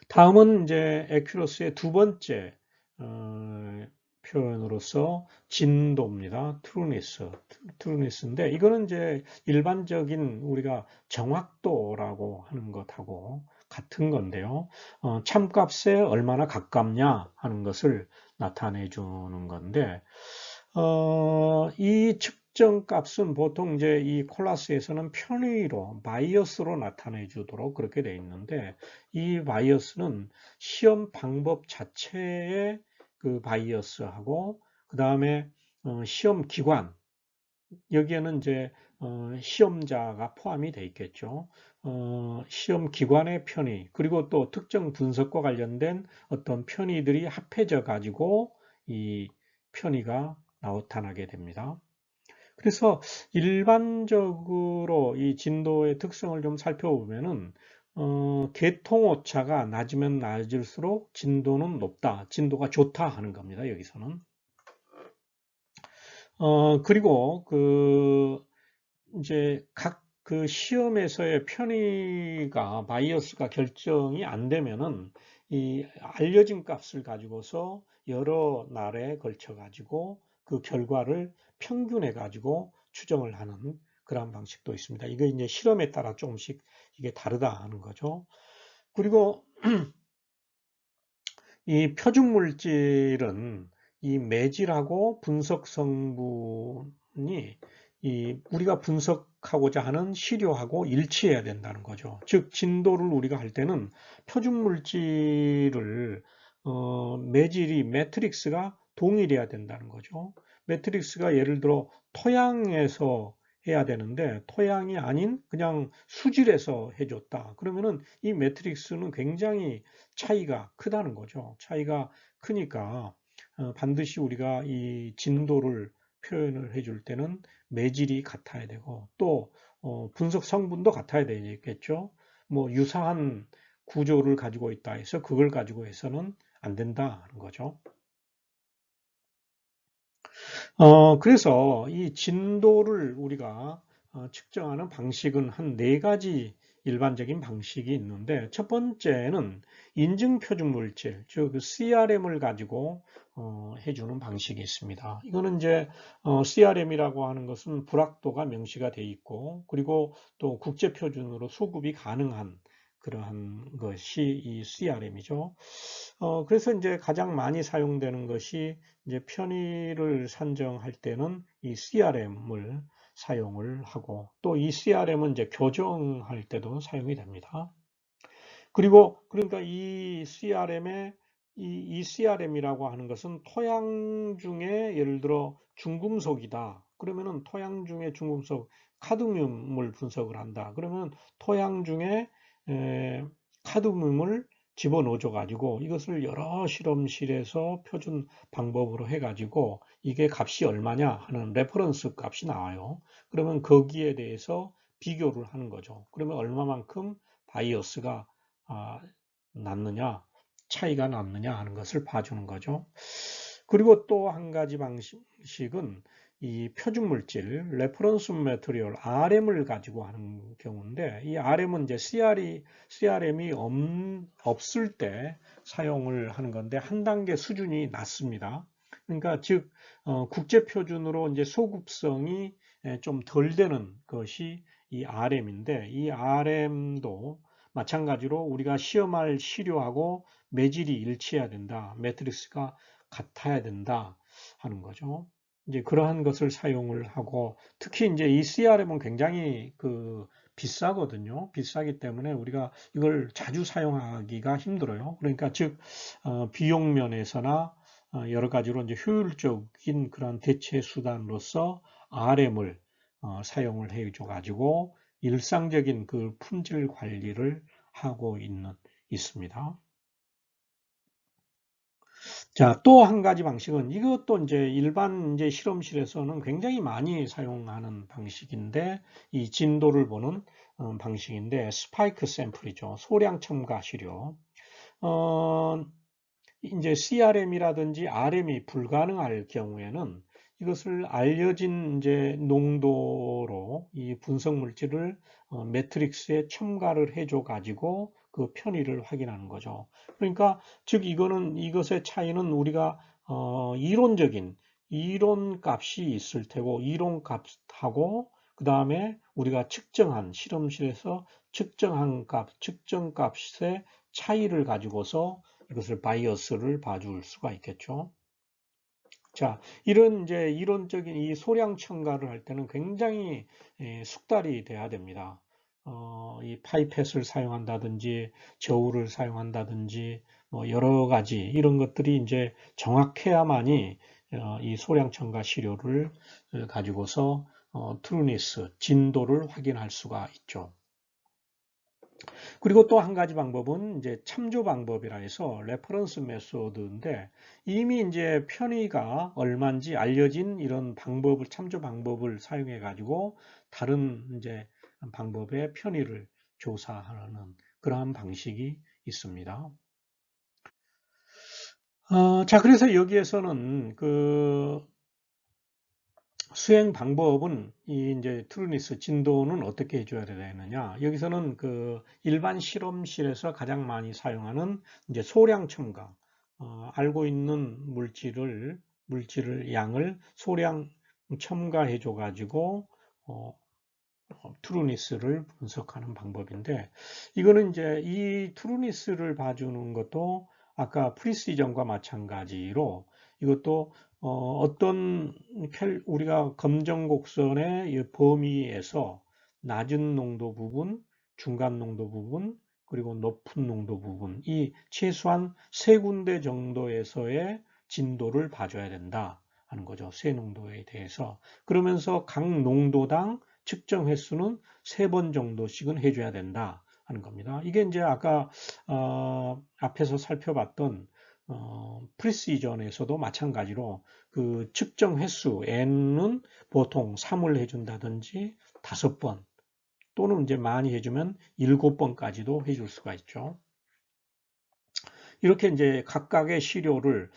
다음은 이제 에큐러스의 두 번째 표현으로서 진도입니다. 트루니스인데 이거는 이제 일반적인 우리가 정확도라고 하는 것하고 같은 건데요. 참값에 얼마나 가깝냐 하는 것을 나타내 주는 건데 이 측정 값은 보통 이제 이 콜라스에서는 편의로 바이어스로 나타내 주도록 그렇게 되어 있는데 이 바이어스는 시험 방법 자체의 그 바이어스하고 그 다음에 시험 기관 여기에는 이제 시험자가 포함이 되어 있겠죠. 시험 기관의 편의 그리고 또 특정 분석과 관련된 어떤 편의들이 합해져 가지고 이 편의가 나타나게 됩니다. 그래서 일반적으로 이 진도의 특성을 좀 살펴보면은 계통 오차가 낮으면 낮을수록 진도는 높다, 진도가 좋다 하는 겁니다. 여기서는. 그리고 이제 각 그 시험에서의 편의가 바이어스가 결정이 안 되면은 이 알려진 값을 가지고서 여러 날에 걸쳐 가지고 그 결과를 평균해 가지고 추정을 하는 그런 방식도 있습니다. 이게 이제 실험에 따라 조금씩 이게 다르다 하는 거죠. 그리고 이 표준 물질은 이 매질하고 분석 성분이 이 우리가 분석하고자 하는 시료하고 일치해야 된다는 거죠. 즉 진도를 우리가 할 때는 표준 물질을 매질이 매트릭스가 동일해야 된다는 거죠. 매트릭스가 예를 들어 토양에서 해야 되는데 토양이 아닌 그냥 수질에서 해줬다. 그러면은 이 매트릭스는 굉장히 차이가 크다는 거죠. 차이가 크니까 반드시 우리가 이 진도를 표현을 해줄 때는 매질이 같아야 되고 또 분석 성분도 같아야 되겠죠. 뭐 유사한 구조를 가지고 있다 해서 그걸 가지고 해서는 안 된다는 거죠. 그래서 이 진도를 우리가 측정하는 방식은 한 네 가지 일반적인 방식이 있는데 첫 번째는 인증 표준 물질, 즉 CRM을 가지고 해주는 방식이 있습니다. 이거는 이제 CRM이라고 하는 것은 불확도가 명시가 돼 있고 그리고 또 국제 표준으로 수급이 가능한 그러한 것이 이 CRM이죠. 그래서 이제 가장 많이 사용되는 것이 이제 편의를 산정할 때는 이 CRM을 사용을 하고 또 이 CRM은 이제 교정할 때도 사용이 됩니다. 그리고 그러니까 이 CRM의 이 CRM이라고 하는 것은 토양 중에 예를 들어 중금속이다. 그러면은 토양 중에 중금속 카드뮴을 분석을 한다. 그러면 토양 중에 에, 카드뮴을 집어넣어 줘 가지고 이것을 여러 실험실에서 표준 방법으로 해 가지고 이게 값이 얼마냐 하는 레퍼런스 값이 나와요. 그러면 거기에 대해서 비교를 하는 거죠. 그러면 얼마만큼 바이어스가 났느냐, 차이가 났느냐 하는 것을 봐주는 거죠. 그리고 또 한 가지 방식은 이 표준 물질, 레퍼런스 매트리얼, RM을 가지고 하는 경우인데, 이 RM은 이제 CRM이 없을 때 사용을 하는 건데, 한 단계 수준이 낮습니다. 그러니까 즉, 국제 표준으로 이제 소급성이 좀 덜 되는 것이 이 RM인데, 이 RM도 마찬가지로 우리가 시험할 시료하고 매질이 일치해야 된다. 매트릭스가 같아야 된다 하는 거죠. 이제 그러한 것을 사용을 하고 특히 이제 이 CRM은 굉장히 비싸거든요. 비싸기 때문에 우리가 이걸 자주 사용하기가 힘들어요. 그러니까 즉 비용 면에서나 여러 가지로 이제 효율적인 그런 대체 수단으로서 RM을 사용을 해줘 가지고 일상적인 그 품질 관리를 하고 있습니다. 자, 또 한 가지 방식은 이것도 이제 일반 이제 실험실에서는 굉장히 많이 사용하는 방식인데 이 진도를 보는 방식인데 스파이크 샘플이죠. 소량 첨가 시료. 어, 이제 CRM이라든지 RM이 불가능할 경우에는 이것을 알려진 이제 농도로 이 분석 물질을 매트릭스에 첨가를 해줘 가지고 그 편의를 확인하는 거죠. 그러니까 즉 이것의 차이는 우리가 이론 값이 있을 테고 이론 값하고 그 다음에 우리가 실험실에서 측정한 측정 값의 차이를 가지고서 이것을 바이어스를 봐줄 수가 있겠죠. 자, 이런 이제 이론적인 이 소량 첨가를 할 때는 굉장히 숙달이 돼야 됩니다. 이 파이펫을 사용한다든지 저울을 사용한다든지 뭐 여러 가지 이런 것들이 이제 정확해야만이 이 소량 첨가 시료를 가지고서 트루니스, 진도를 확인할 수가 있죠. 그리고 또 한 가지 방법은 이제 참조 방법이라 해서 레퍼런스 메소드인데 이미 이제 편의가 얼마인지 알려진 이런 참조 방법을 사용해 가지고 다른 이제 방법의 편의를 조사하는 그러한 방식이 있습니다. 자, 그래서 여기에서는 수행 방법은 이제 트루니스 진도는 어떻게 해줘야 되느냐? 여기서는 일반 실험실에서 가장 많이 사용하는 이제 소량 첨가, 알고 있는 물질을 양을 소량 첨가해 줘 가지고 트루니스를 분석하는 방법인데 이거는 이제 이 트루니스를 봐주는 것도 아까 프리시전과 마찬가지로 이것도 어떤 우리가 검정 곡선의 범위에서 낮은 농도 부분, 중간 농도 부분, 그리고 높은 농도 부분 이 최소한 세 군데 정도에서의 진도를 봐줘야 된다 하는 거죠. 세 농도에 대해서. 그러면서 각 농도당 측정 횟수는 3번 정도씩은 해줘야 된다 하는 겁니다. 이게 이제 아까 앞에서 살펴봤던 프리시전에서도 마찬가지로 그 측정 횟수 n은 보통 3을 해준다든지 5번 또는 이제 많이 해주면 7번까지도 해줄 수가 있죠. 이렇게 이제 각각의 시료를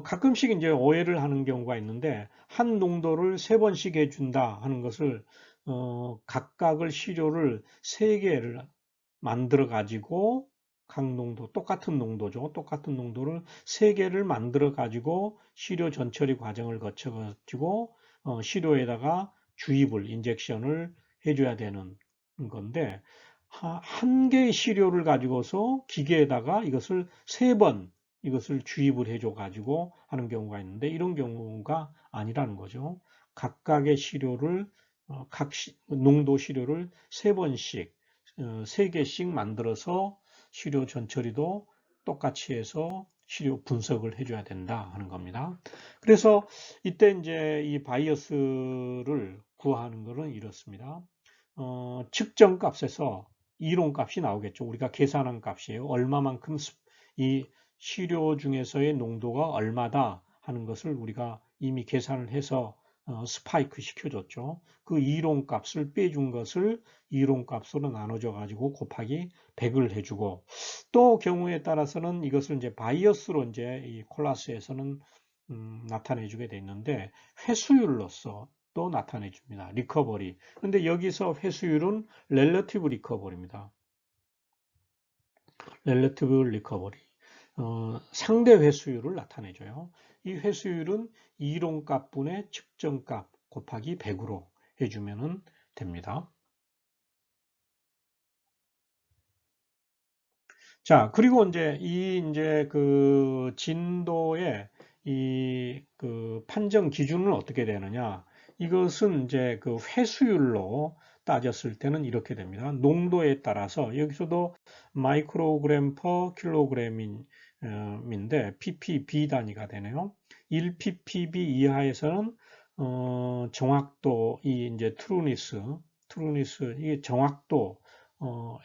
가끔씩 이제 오해를 하는 경우가 있는데 한 농도를 3번씩 해준다 하는 것을 각각을 시료를 3개를 만들어 가지고 각 농도 똑같은 농도죠. 똑같은 농도를 3개를 만들어 가지고 시료 전처리 과정을 거쳐 가지고 시료에다가 주입을 인젝션을 해줘야 되는 건데 한 개의 시료를 가지고서 기계에다가 이것을 3번 이것을 주입을 해줘 가지고 하는 경우가 있는데 이런 경우가 아니라는 거죠. 각각의 시료를 각 농도 시료를 3번씩 3개씩 만들어서 시료 전처리도 똑같이 해서 시료 분석을 해줘야 된다 하는 겁니다. 그래서 이때 이제 이 바이어스를 구하는 것은 이렇습니다. 측정 값에서 이론 값이 나오겠죠. 우리가 계산한 값이에요. 얼마만큼 이 시료 중에서의 농도가 얼마다 하는 것을 우리가 이미 계산을 해서 스파이크 시켜줬죠. 그 이론 값을 빼준 것을 이론 값으로 나눠줘 가지고 곱하기 100을 해주고 또 경우에 따라서는 이것을 이제 바이어스로 이제 이 콜라스에서는 나타내 주게 돼 있는데 회수율로서 또 나타내 줍니다. 리커버리. 근데 여기서 회수율은 렐러티브 리커버리입니다. 렐러티브 리커버리. 상대 회수율을 나타내줘요. 이 회수율은 이론값분의 측정값 곱하기 100으로 해주면 됩니다. 자, 그리고 이제 그 진도의 그 판정 기준은 어떻게 되느냐? 이것은 이제 그 회수율로 따졌을 때는 이렇게 됩니다. 농도에 따라서 여기서도 마이크로그램 퍼 킬로그램인데 ppb 단위가 되네요. 1ppb 이하에서는 정확도 이제 트루니스 이게 정확도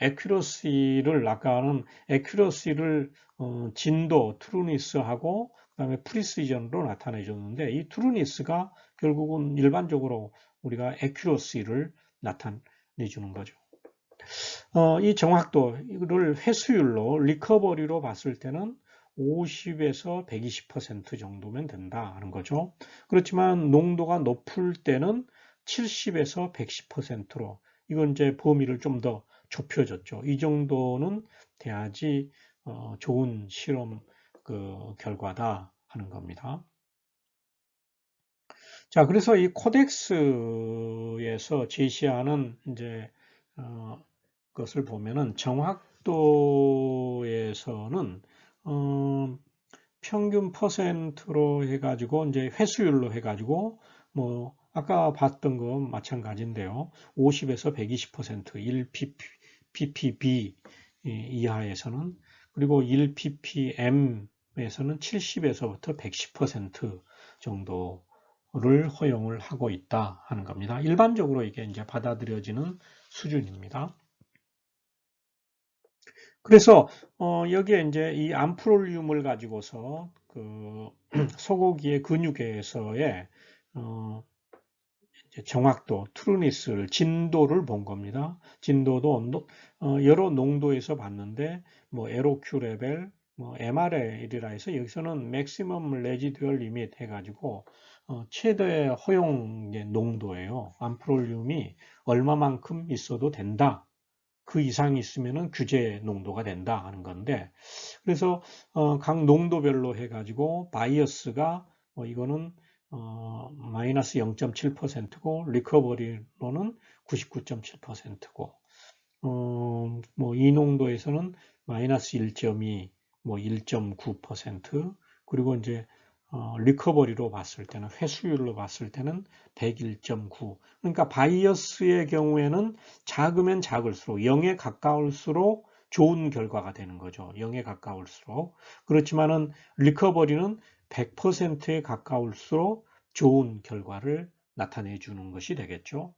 에큐러시를 아까는 에큐러시를 진도 트루니스하고 그다음에 프리시전으로 나타내 줬는데 이 트루니스가 결국은 일반적으로 우리가 에큐러시를 나타내 주는 거죠. 이 정확도를 회수율로 리커버리로 봤을 때는 50에서 120% 정도면 된다 하는 거죠. 그렇지만 농도가 높을 때는 70에서 110%로 이건 이제 범위를 좀 더 좁혀졌죠. 이 정도는 돼야지 좋은 실험 결과다 하는 겁니다. 자, 그래서 이 코덱스에서 제시하는 이제 것을 보면은 정확도에서는 평균 퍼센트로 해가지고 이제 회수율로 해가지고 뭐 아까 봤던 거 마찬가지인데요. 50에서 120% 1ppb 이하에서는, 그리고 1ppm에서는 70에서부터 110% 정도를 허용을 하고 있다 하는 겁니다. 일반적으로 이게 이제 받아들여지는 수준입니다. 그래서 여기에 이제 이 암프롤륨을 가지고서 소고기의 근육에서의 이제 정확도, 트루니스를, 진도를 본 겁니다. 진도도 여러 농도에서 봤는데 뭐 LOQ 레벨, 뭐 MRL이라 해서 여기서는 맥시멈 레지듀얼 리밋 해가지고 최대 허용 농도예요. 암프롤륨이 얼마만큼 있어도 된다. 그 이상이 있으면은 규제 농도가 된다 하는 건데, 그래서 각 농도별로 해가지고 바이어스가 이거는 마이너스 0.7%고 리커버리로는 99.7%고 뭐 이 농도에서는 마이너스 1.2, 뭐 1.9%, 그리고 이제 리커버리로 봤을 때는, 회수율로 봤을 때는 101.9. 그러니까 바이어스의 경우에는 작으면 작을수록 0에 가까울수록 좋은 결과가 되는 거죠. 0에 가까울수록. 그렇지만은 리커버리는 100%에 가까울수록 좋은 결과를 나타내 주는 것이 되겠죠.